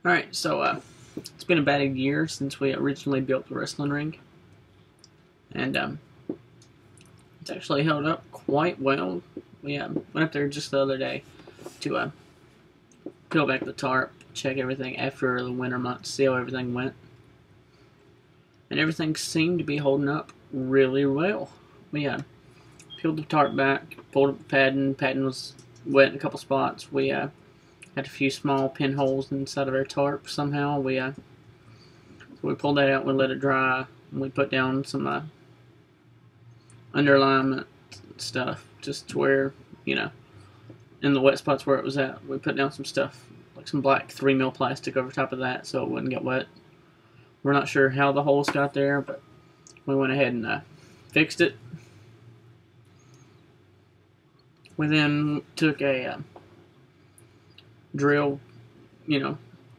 Alright, so it's been about a year since we originally built the wrestling ring. And it's actually held up quite well. We went up there just the other day to peel back the tarp, check everything after the winter months, see how everything went. And everything seemed to be holding up really well. We peeled the tarp back, pulled up the padding. Padding was wet in a couple spots. We had a few small pinholes inside of our tarp somehow. So we pulled that out, we let it dry, and we put down some underalignment stuff just to where, in the wet spots where it was at, we put down some stuff, like some black 3mm plastic over top of that so it wouldn't get wet. We're not sure how the holes got there, but we went ahead and fixed it. We then took a drill,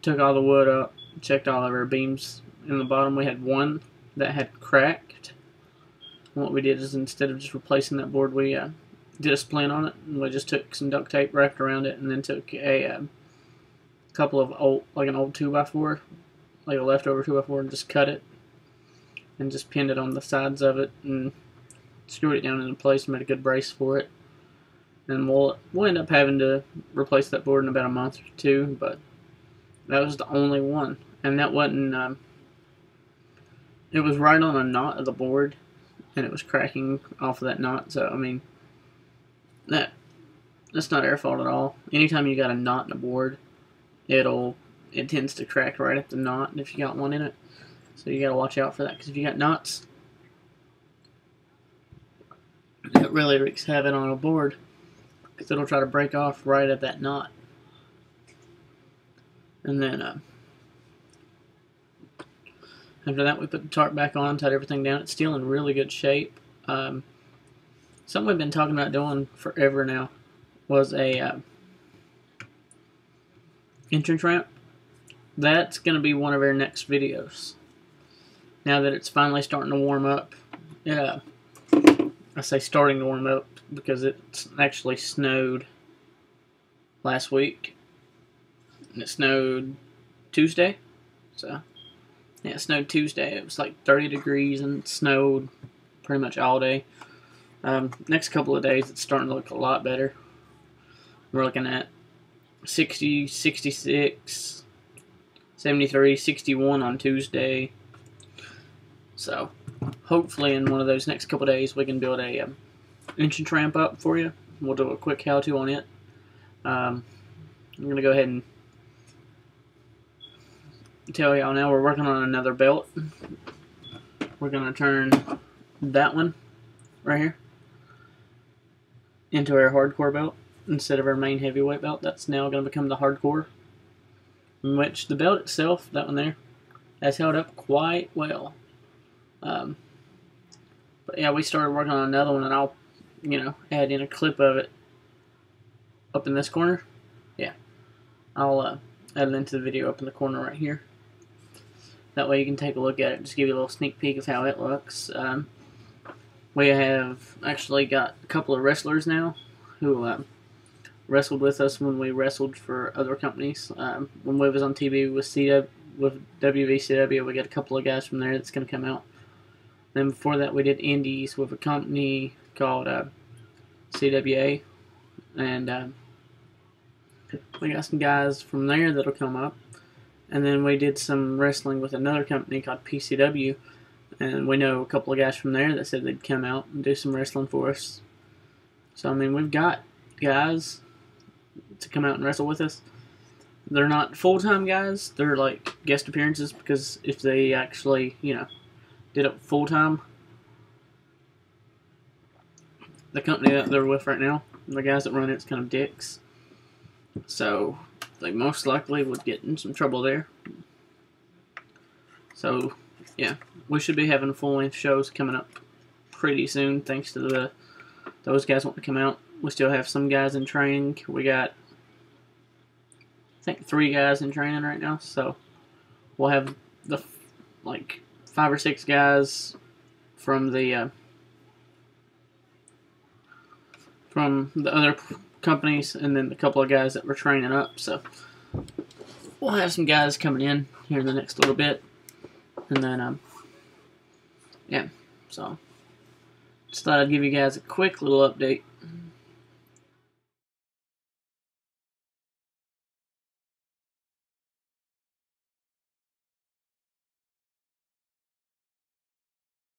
took all the wood up, checked all of our beams in the bottom. We had one that had cracked. And what we did is, instead of just replacing that board, we did a splint on it, and we just took some duct tape, wrapped around it, and then took a couple of an old 2x4, like a leftover 2x4, and just cut it and just pinned it on the sides of it and screwed it down into place and made a good brace for it. And we'll end up having to replace that board in about a month or two, but that was the only one. And that wasn't, it was right on a knot of the board, and it was cracking off of that knot. So, I mean, that's not our fault at all. Anytime you got a knot in a board, it tends to crack right at the knot if you got one in it. So you gotta watch out for that, because if you got knots, it really wreaks havoc on a board, because it'll try to break off right at that knot. And then after that, we put the tarp back on, tied everything down. It's still in really good shape. Something we've been talking about doing forever now was a entrance ramp. That's going to be one of our next videos. Now that it's finally starting to warm up. I say starting to warm up because it actually snowed last week. And it snowed Tuesday. So, yeah, it snowed Tuesday. It was like 30 degrees and it snowed pretty much all day. Next couple of days, it's starting to look a lot better. We're looking at 60, 66, 73, 61 on Tuesday. So, hopefully in one of those next couple of days, we can build a entrance ramp up for you. We'll do a quick how-to on it. I'm going to go ahead and tell y'all now we're working on another belt. We're going to turn that one right here into our hardcore belt instead of our main heavyweight belt. That's now going to become the hardcore, in which the belt itself, that one there, has held up quite well. But yeah, we started working on another one, and I'll, add in a clip of it up in this corner. Yeah, I'll add it into the video up in the corner right here. That way you can take a look at it, just give you a little sneak peek of how it looks. We have actually got a couple of wrestlers now who wrestled with us when we wrestled for other companies. When we was on TV with WVCW, we got a couple of guys from there that's going to come out. Then before that, we did indies with a company called CWA, and we got some guys from there that'll come up. And then we did some wrestling with another company called PCW, and we know a couple of guys from there that said they'd come out and do some wrestling for us. So, I mean, we've got guys to come out and wrestle with us. They're not full-time guys. They're like guest appearances, because if they actually, did it full-time, the company that they're with right now, the guys that run it's kind of dicks. So, they most likely would get in some trouble there. So, yeah, we should be having full-length shows coming up pretty soon, thanks to those guys wanting to come out. We still have some guys in training. We got, I think, 3 guys in training right now. So, we'll have 5 or 6 guys from the other companies, and then a couple of guys that we're training up. So we'll have some guys coming in here in the next little bit, and then yeah. So just thought I'd give you guys a quick little update